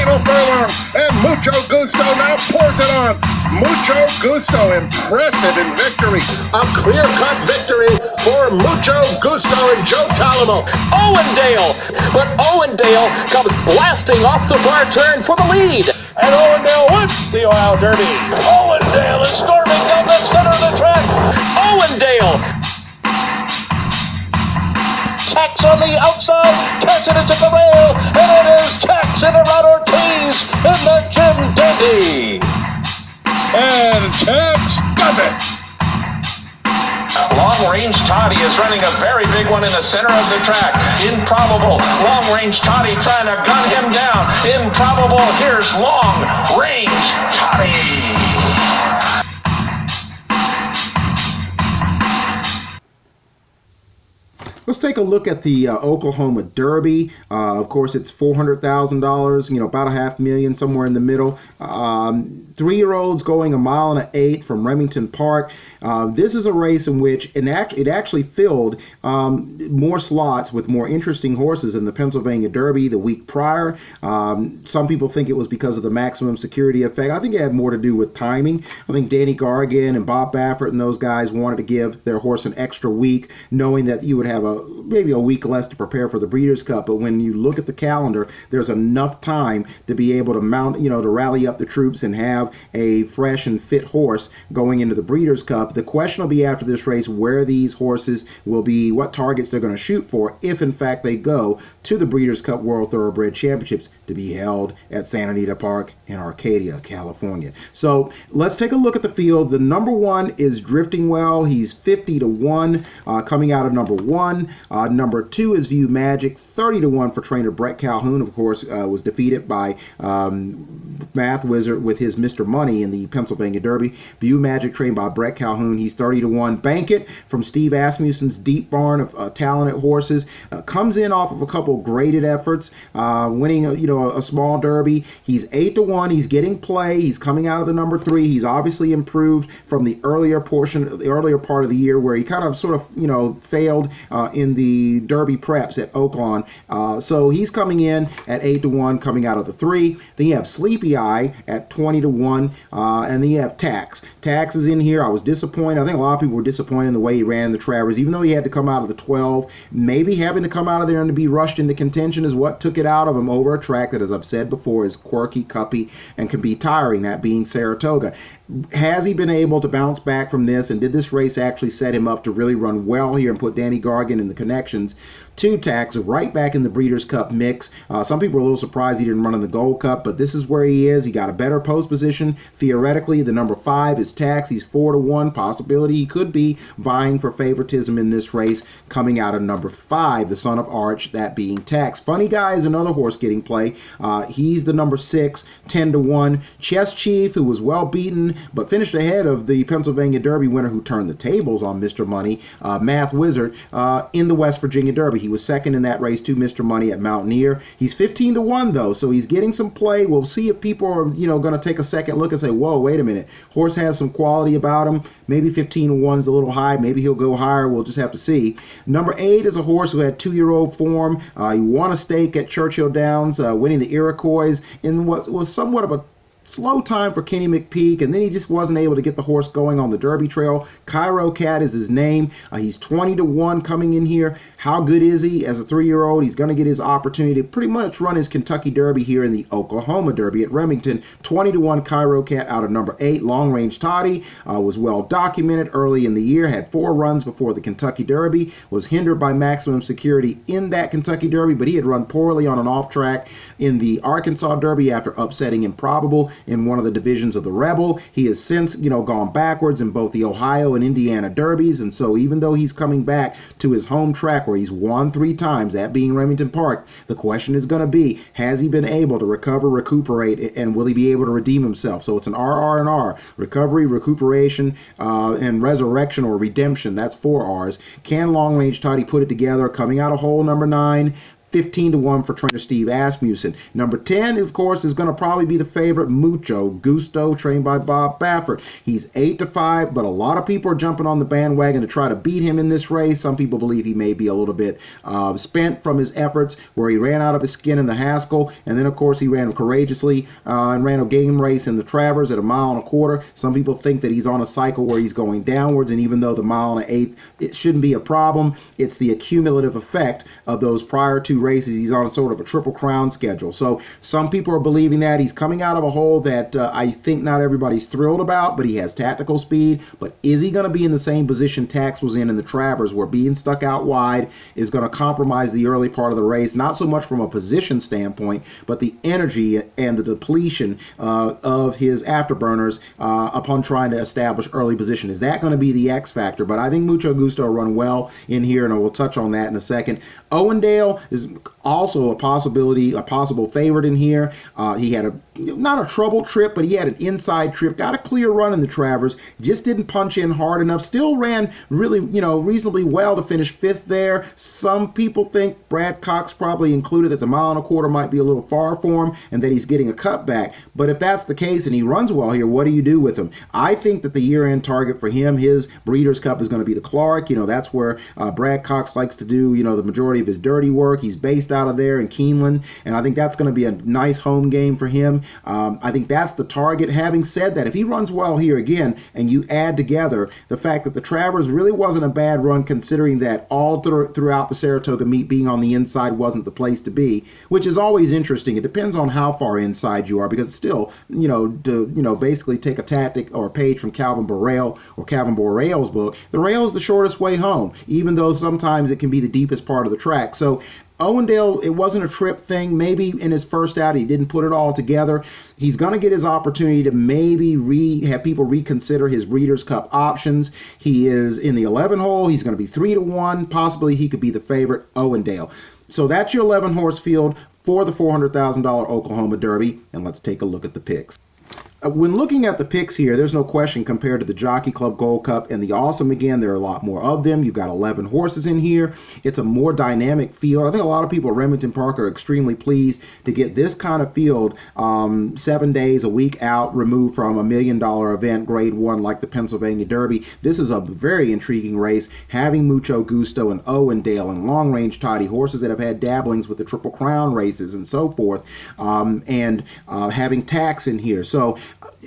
final furlong, and Mucho Gusto now pours it on. Mucho Gusto, impressive in victory. A clear-cut victory for Mucho Gusto and Joe Talamo. Owendale, but Owendale comes blasting off the far turn for the lead. And Owendale wins the Ohio Derby. Owendale is storming down the center of the track. Owendale. Tax on the outside, Cassidy is at the rail, and it is Tax in around Ortiz in the Jim Dandy. And Tax does it. Long Range Toddy is running a very big one in the center of the track. Improbable. Long Range Toddy trying to gun him down. Improbable. Here's Long Range Toddy. Let's take a look at the Oklahoma Derby. Of course, it's $400,000, about $500,000, somewhere in the middle. 3-year-olds going 1 1/8 from Remington Park. This is a race in which it actually filled more slots with more interesting horses than the Pennsylvania Derby the week prior. Some people think it was because of the maximum security effect. I think it had more to do with timing. I think Danny Gargan and Bob Baffert and those guys wanted to give their horse an extra week, knowing that you would have maybe a week less to prepare for the Breeders' Cup. But when you look at the calendar, there's enough time to be able to mount, to rally up the troops and have a fresh and fit horse going into the Breeders' Cup. The question will be after this race where these horses will be, what targets they're going to shoot for, if in fact they go to the Breeders' Cup World Thoroughbred Championships to be held at Santa Anita Park in Arcadia, California. So let's take a look at the field. The number 1 is drifting well. He's 50-1 coming out of number 1. Number 2 is View Magic, 30-1 for trainer Brett Calhoun. Of course, was defeated by Math Wizard with his Mr. Money in the Pennsylvania Derby. View Magic trained by Brett Calhoun. He's 30-1. Bank It from Steve Asmussen's deep barn of talented horses. Comes in off of a couple graded efforts, winning a small Derby. He's 8-1. He's getting play. He's coming out of the number 3. He's obviously improved from the earlier part of the year where he kind of sort of failed in the Derby preps at Oaklawn. So he's coming in at 8-1, coming out of the 3. Then you have Sleepy Eye at 20-1, and then you have Tax. Tax is in here. I was disappointed. I think a lot of people were disappointed in the way he ran the Travers, even though he had to come out of the 12. Maybe having to come out of there and to be rushed into contention is what took it out of him over a track that, as I've said before, is quirky, cuppy, and can be tiring, that being Saratoga. Has he been able to bounce back from this, and did this race actually set him up to really run well here and put Danny Gargan in the connections to Tax right back in the Breeders' Cup mix? Some people are a little surprised he didn't run in the Gold Cup, but this is where he is. He got a better post position. Theoretically, the number 5 is Tax. He's 4-1. Possibility he could be vying for favoritism in this race, coming out of number 5, the son of Arch, that being Tax. Funny Guy is another horse getting play. He's the number 6, 10-1. Chess Chief, who was well beaten, but finished ahead of the Pennsylvania Derby winner who turned the tables on Mr. Money, Math Wizard, in the West Virginia Derby. He was second in that race to Mr. Money at Mountaineer. He's 15-1 though, so he's getting some play. We'll see if people are, going to take a second look and say, whoa, wait a minute. Horse has some quality about him. Maybe 15-1 is a little high. Maybe he'll go higher. We'll just have to see. Number 8 is a horse who had 2-year-old form. He won a stake at Churchill Downs, winning the Iroquois in what was somewhat of a slow time for Kenny McPeak, and then he just wasn't able to get the horse going on the Derby trail. Cairo Cat is his name. He's 20-1 coming in here. How good is he as a 3-year-old? He's going to get his opportunity to pretty much run his Kentucky Derby here in the Oklahoma Derby at Remington. 20-1 Cairo Cat out of number 8. Long Range Toddy was well documented early in the year, had 4 runs before the Kentucky Derby, was hindered by maximum security in that Kentucky Derby, but he had run poorly on an off track in the Arkansas Derby after upsetting Improbable in one of the divisions of the Rebel. He has since, gone backwards in both the Ohio and Indiana Derbies, and so even though he's coming back to his home track where he's won 3 times, that being Remington Park, the question is going to be, has he been able to recover, recuperate, and will he be able to redeem himself? So it's an RR and R, recovery, recuperation, and resurrection or redemption. That's 4 R's. Can Long Range Toddy put it together? Coming out of hole number 9, 15-1 for trainer Steve Asmussen. Number 10, of course, is going to probably be the favorite, Mucho Gusto, trained by Bob Baffert. He's 8-5, but a lot of people are jumping on the bandwagon to try to beat him in this race. Some people believe he may be a little bit spent from his efforts, where he ran out of his skin in the Haskell, and then, of course, he ran courageously and ran a game race in the Travers at 1.25 miles. Some people think that he's on a cycle where he's going downwards, and even though the 1 1/8, it shouldn't be a problem, it's the accumulative effect of those prior 2 races. He's on sort of a Triple Crown schedule. So some people are believing that he's coming out of a hole that I think not everybody's thrilled about, but he has tactical speed. But is he going to be in the same position Tax was in the Travers, where being stuck out wide is going to compromise the early part of the race, not so much from a position standpoint, but the energy and the depletion of his afterburners upon trying to establish early position? Is that going to be the X factor? But I think Mucho Gusto will run well in here, and I will touch on that in a second. Owendale is also a possible favorite in here. He had not a troubled trip, but he had an inside trip, got a clear run in the Travers, just didn't punch in hard enough, still ran really, reasonably well to finish 5th there. Some people think, Brad Cox probably included, that the 1.25 miles might be a little far for him and that he's getting a cutback. But if that's the case and he runs well here, what do you do with him? I think that the year-end target for him, his Breeders' Cup, is going to be the Clark. That's where Brad Cox likes to do, the majority of his dirty work. He's based out of there in Keeneland, and I think that's going to be a nice home game for him. I think that's the target. Having said that, if he runs well here again, and you add together the fact that the Travers really wasn't a bad run, considering that all throughout the Saratoga meet, being on the inside wasn't the place to be, which is always interesting. It depends on how far inside you are, because it's still, to basically take a tactic or a page from Calvin Borrell or Calvin Borrell's book, the rail is the shortest way home, even though sometimes it can be the deepest part of the track. So Owendale, it wasn't a trip thing. Maybe in his first out, he didn't put it all together. He's going to get his opportunity to maybe have people reconsider his Breeders' Cup options. He is in the 11 hole. He's going to be 3-1. Possibly he could be the favorite, Owendale. So that's your 11-horse field for the $400,000 Oklahoma Derby. And let's take a look at the picks. When looking at the picks here, there's no question compared to the Jockey Club Gold Cup and the Awesome, again, there are a lot more of them. You've got 11 horses in here. It's a more dynamic field. I think a lot of people at Remington Park are extremely pleased to get this kind of field 7 days, a week out, removed from a $1 million event, Grade 1, like the Pennsylvania Derby. This is a very intriguing race, having Mucho Gusto and Owendale and Long Range Toddy, horses that have had dabblings with the Triple Crown races and so forth, and having Tax in here. So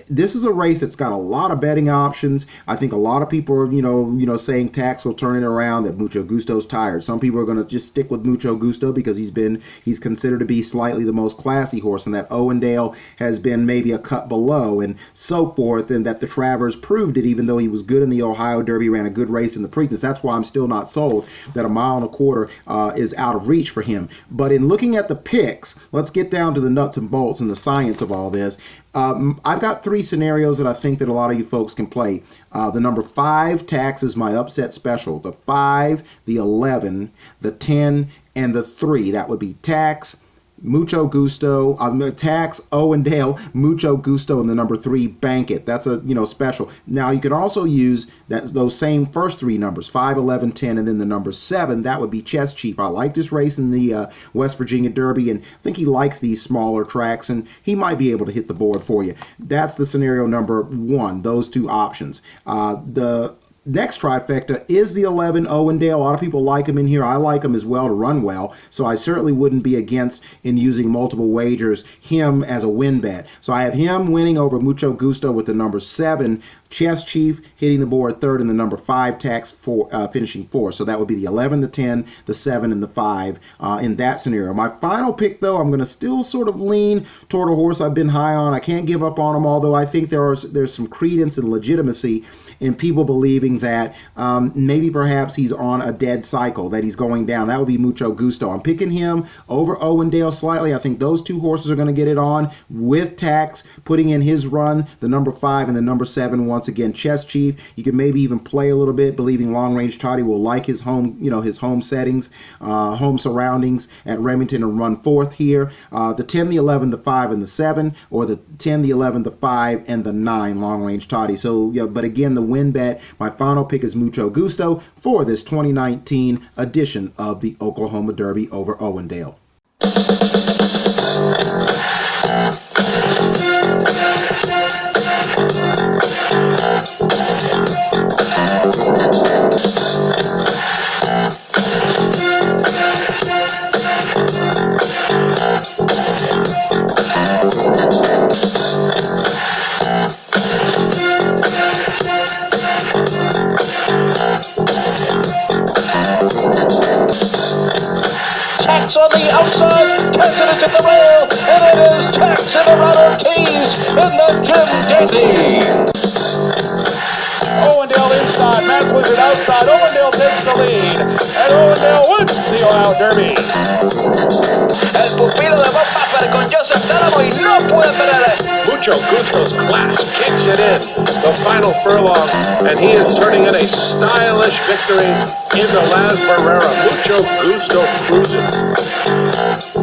this is a race that's got a lot of betting options. I think a lot of people are, saying Tax will turn it around, that Mucho Gusto's tired. Some people are going to just stick with Mucho Gusto because he's considered to be slightly the most classy horse, and that Owendale has been maybe a cut below and so forth, and that the Travers proved it, even though he was good in the Ohio Derby, ran a good race in the Preakness. That's why I'm still not sold that 1.25 miles is out of reach for him. But in looking at the picks, let's get down to the nuts and bolts and the science of all this. I've got 3 scenarios that I think that a lot of you folks can play. The number 5, Tax, is my upset special. The 5, the 11, the 10, and the 3. That would be Tax, Mucho Gusto, Tax, Owendale, Mucho Gusto, and the number 3, Bank It. That's a special. Now you can also use those same first 3 numbers, 5, 11, 10, and then the number 7. That would be Chess Chief. I like this race in the West Virginia Derby, and I think he likes these smaller tracks, and he might be able to hit the board for you. That's the scenario number 1. Those 2 options. The next trifecta is the 11, Owendale. A lot of people like him in here. I like him as well to run well, so I certainly wouldn't be against in using multiple wagers him as a win bet. So I have him winning over Mucho Gusto with the number 7, Chess Chief hitting the board 3rd, and the number 5, Tax, finishing 4th. So that would be the 11, the 10, the 7, and the 5 in that scenario. My final pick, though, I'm going to still sort of lean toward a horse I've been high on. I can't give up on him, although I think there's some credence and legitimacy in people believing that maybe perhaps he's on a dead cycle, that he's going down. That would be Mucho Gusto. I'm picking him over Owendale slightly. I think those 2 horses are going to get it on, with Tax putting in his run, the number 5 and the number 7 once again, Chess Chief. You can maybe even play a little bit, believing Long Range Toddy will like his home, his home settings, home surroundings at Remington, and run 4th here. The 10, the 11, the 5, and the 7, or the 10, the 11, the 5, and the 9, Long Range Toddy. So, but again, the win bet. My final pick is Mucho Gusto for this 2019 edition of the Oklahoma Derby over Owendale. Tax on the outside, Cassidy's at the rail, and it is Tax in around Ortiz in the Jim Dandy. Owendale inside, Matt Wizard outside. Owendale takes the lead, and Owendale wins the Ohio Derby. El pupilo de Bob Buffer con Joseph Tálamo y no puede perder. Mucho Gusto's class kicks it in the final furlong, and he is turning in a stylish victory in the Las Barrera. Mucho Gusto cruises.